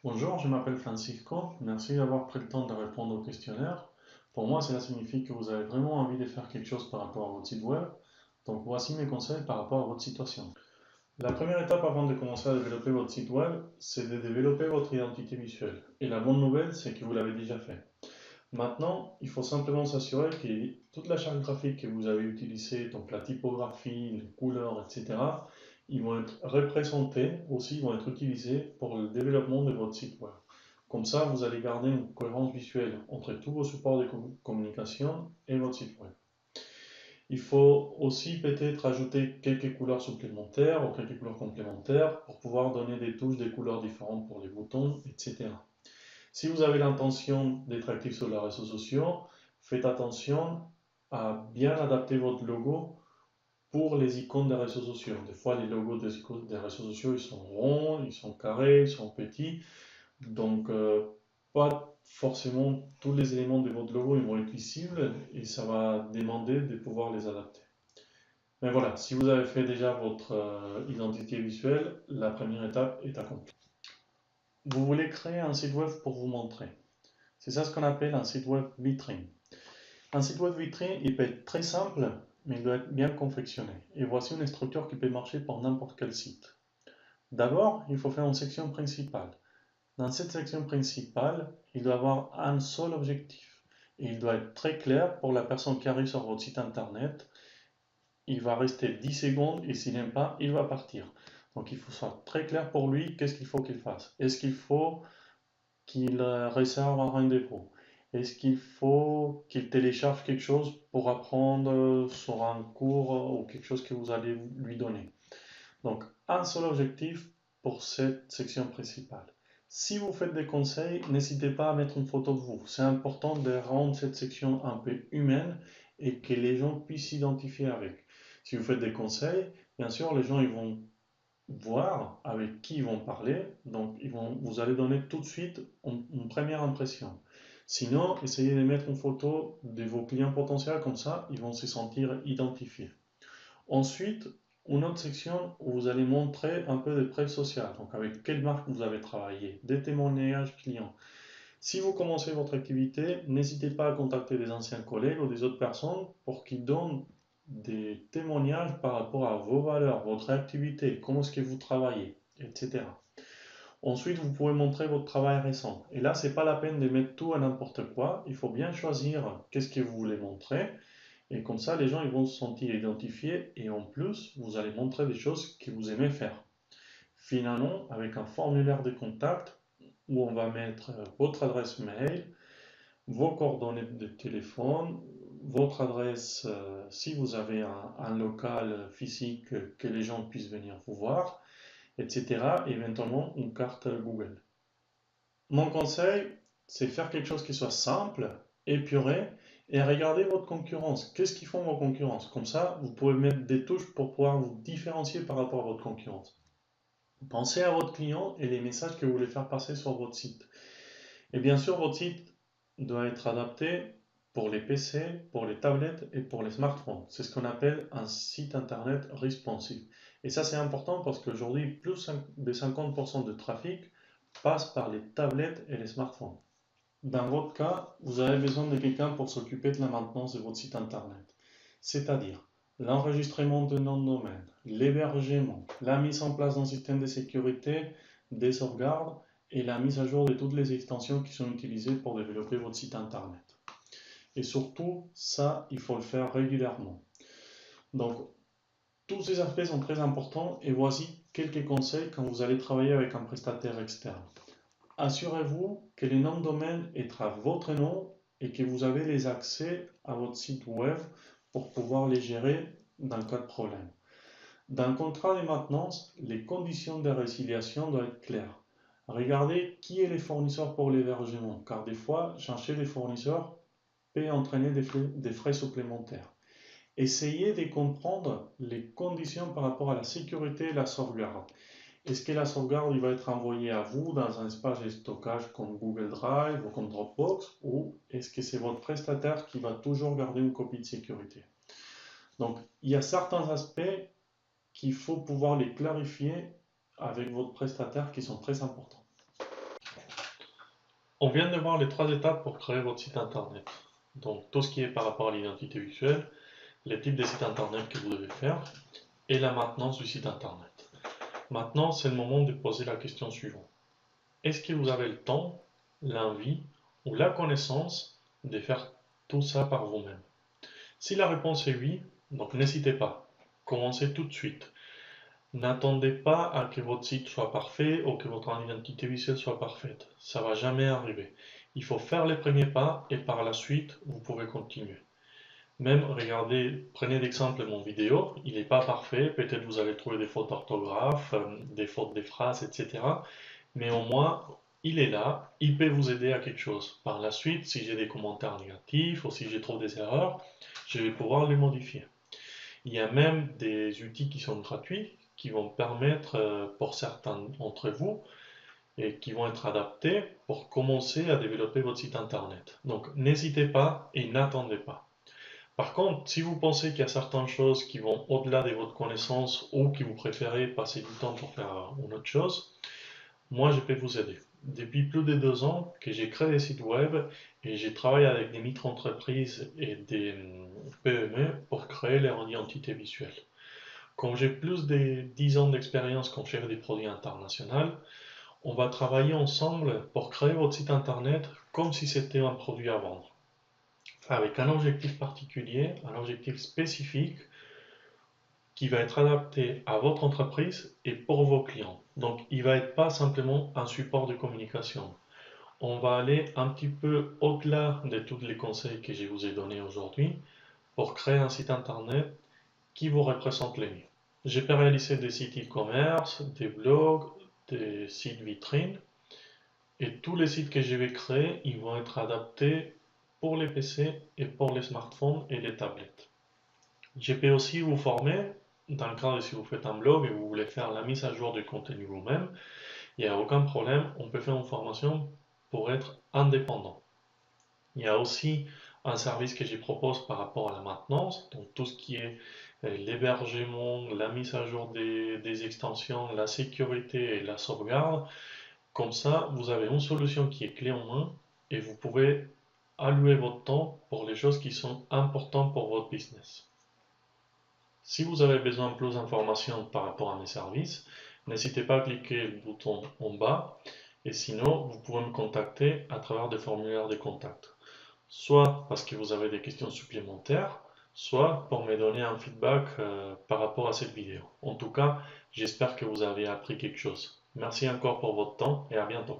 Bonjour, je m'appelle Francisco. Merci d'avoir pris le temps de répondre au questionnaire. Pour moi, cela signifie que vous avez vraiment envie de faire quelque chose par rapport à votre site web. Donc voici mes conseils par rapport à votre situation. La première étape avant de commencer à développer votre site web, c'est de développer votre identité visuelle. Et la bonne nouvelle, c'est que vous l'avez déjà fait. Maintenant, il faut simplement s'assurer que toute la charte graphique que vous avez utilisée, donc la typographie, les couleurs, etc., ils vont être représentés, aussi ils vont être utilisés pour le développement de votre site web. Comme ça, vous allez garder une cohérence visuelle entre tous vos supports de communication et votre site web. Il faut aussi peut-être ajouter quelques couleurs supplémentaires ou quelques couleurs complémentaires pour pouvoir donner des touches, des couleurs différentes pour les boutons, etc. Si vous avez l'intention d'être actif sur les réseaux sociaux, faites attention à bien adapter votre logo pour les icônes des réseaux sociaux. Des fois, les logos des réseaux sociaux, ils sont ronds, ils sont carrés, ils sont petits. Donc, pas forcément tous les éléments de votre logo ils vont être visibles et ça va demander de pouvoir les adapter. Mais voilà, si vous avez fait déjà votre identité visuelle, la première étape est accomplie. Vous voulez créer un site web pour vous montrer. C'est ça ce qu'on appelle un site web vitrine. Un site web vitrine, il peut être très simple, mais il doit être bien confectionné. Et voici une structure qui peut marcher pour n'importe quel site. D'abord, il faut faire une section principale. Dans cette section principale, il doit avoir un seul objectif. Et il doit être très clair pour la personne qui arrive sur votre site internet. Il va rester 10 secondes et s'il n'aime pas, il va partir. Donc il faut que ce soit très clair pour lui qu'est-ce qu'il faut qu'il fasse. Est-ce qu'il faut qu'il réserve un rendez-vous? Est-ce qu'il faut qu'il télécharge quelque chose pour apprendre sur un cours ou quelque chose que vous allez lui donner? Donc, un seul objectif pour cette section principale. Si vous faites des conseils, n'hésitez pas à mettre une photo de vous. C'est important de rendre cette section un peu humaine et que les gens puissent s'identifier avec. Si vous faites des conseils, bien sûr, les gens ils vont voir avec qui ils vont parler. Donc, vous allez donner tout de suite une première impression. Sinon, essayez de mettre une photo de vos clients potentiels, comme ça, ils vont se sentir identifiés. Ensuite, une autre section où vous allez montrer un peu de preuves sociales. Donc, avec quelle marque vous avez travaillé, des témoignages clients. Si vous commencez votre activité, n'hésitez pas à contacter des anciens collègues ou des autres personnes pour qu'ils donnent des témoignages par rapport à vos valeurs, votre activité, comment est-ce que vous travaillez, etc. Ensuite, vous pouvez montrer votre travail récent. Et là, c'est pas la peine de mettre tout à n'importe quoi. Il faut bien choisir qu'est-ce que vous voulez montrer. Et comme ça, les gens ils vont se sentir identifiés. Et en plus, vous allez montrer des choses que vous aimez faire. Finalement, avec un formulaire de contact où on va mettre votre adresse mail, vos coordonnées de téléphone, votre adresse si vous avez un local physique que les gens puissent venir vous voir, etc. Et éventuellement une carte Google. Mon conseil, c'est faire quelque chose qui soit simple, épuré, et regarder votre concurrence. Qu'est-ce qu'ils font vos concurrences? Comme ça, vous pouvez mettre des touches pour pouvoir vous différencier par rapport à votre concurrence. Pensez à votre client et les messages que vous voulez faire passer sur votre site. Et bien sûr, votre site doit être adapté pour les PC, pour les tablettes et pour les smartphones. C'est ce qu'on appelle un site internet responsive. Et ça, c'est important parce qu'aujourd'hui, plus de 50% de trafic passe par les tablettes et les smartphones. Dans votre cas, vous avez besoin de quelqu'un pour s'occuper de la maintenance de votre site internet, c'est-à-dire l'enregistrement de nom de domaine, l'hébergement, la mise en place d'un système de sécurité, des sauvegardes et la mise à jour de toutes les extensions qui sont utilisées pour développer votre site internet. Et surtout, ça, il faut le faire régulièrement. Donc, tous ces aspects sont très importants et voici quelques conseils quand vous allez travailler avec un prestataire externe. Assurez-vous que le nom de domaine est à votre nom et que vous avez les accès à votre site web pour pouvoir les gérer dans le cas de problème. Dans le contrat de maintenance, les conditions de résiliation doivent être claires. Regardez qui est les fournisseurs pour l'hébergement, car des fois, changer les fournisseurs peut entraîner des frais supplémentaires. Essayez de comprendre les conditions par rapport à la sécurité et la sauvegarde. Est-ce que la sauvegarde il va être envoyée à vous dans un espace de stockage comme Google Drive ou comme Dropbox ou est-ce que c'est votre prestataire qui va toujours garder une copie de sécurité? Donc, il y a certains aspects qu'il faut pouvoir les clarifier avec votre prestataire qui sont très importants. On vient de voir les 3 étapes pour créer votre site internet. Donc tout ce qui est par rapport à l'identité visuelle, les types de sites internet que vous devez faire et la maintenance du site internet. Maintenant, c'est le moment de poser la question suivante. Est-ce que vous avez le temps, l'envie ou la connaissance de faire tout ça par vous-même? Si la réponse est oui, donc n'hésitez pas. Commencez tout de suite. N'attendez pas à que votre site soit parfait ou que votre identité visuelle soit parfaite. Ça va jamais arriver. Il faut faire les premiers pas et par la suite, vous pouvez continuer. Même, regardez, prenez d'exemple mon vidéo, il n'est pas parfait, peut-être vous allez trouver des fautes d'orthographe, des fautes des phrases, etc. Mais au moins, il est là, il peut vous aider à quelque chose. Par la suite, si j'ai des commentaires négatifs ou si je trouve des erreurs, je vais pouvoir les modifier. Il y a même des outils qui sont gratuits, qui vont permettre pour certains d'entre vous et qui vont être adaptés pour commencer à développer votre site internet. Donc n'hésitez pas et n'attendez pas. Par contre, si vous pensez qu'il y a certaines choses qui vont au-delà de votre connaissance ou que vous préférez passer du temps pour faire une autre chose, moi je peux vous aider. Depuis plus de 2 ans que j'ai créé des sites web et j'ai travaillé avec des micro-entreprises et des PME pour créer leur identité visuelle. Comme j'ai plus de 10 ans d'expérience comme chef des produits internationaux, on va travailler ensemble pour créer votre site internet comme si c'était un produit à vendre, avec un objectif particulier, un objectif spécifique qui va être adapté à votre entreprise et pour vos clients. Donc, il va être pas simplement un support de communication. On va aller un petit peu au-delà de tous les conseils que je vous ai donnés aujourd'hui pour créer un site internet qui vous représente le mieux. J'ai pu réaliser des sites e-commerce, des blogs, des sites vitrines et tous les sites que je vais créer, ils vont être adaptés pour les PC et pour les smartphones et les tablettes. Je peux aussi vous former dans le cas de si vous faites un blog et vous voulez faire la mise à jour du contenu vous-même, il n'y a aucun problème, on peut faire une formation pour être indépendant. Il y a aussi un service que je propose par rapport à la maintenance, donc tout ce qui est l'hébergement, la mise à jour des extensions, la sécurité et la sauvegarde. Comme ça, vous avez une solution qui est clé en main et vous pouvez allouer votre temps pour les choses qui sont importantes pour votre business. Si vous avez besoin de plus d'informations par rapport à mes services, n'hésitez pas à cliquer le bouton en bas et sinon, vous pouvez me contacter à travers des formulaires de contact. Soit parce que vous avez des questions supplémentaires, soit pour me donner un feedback par rapport à cette vidéo. En tout cas, j'espère que vous avez appris quelque chose. Merci encore pour votre temps et à bientôt.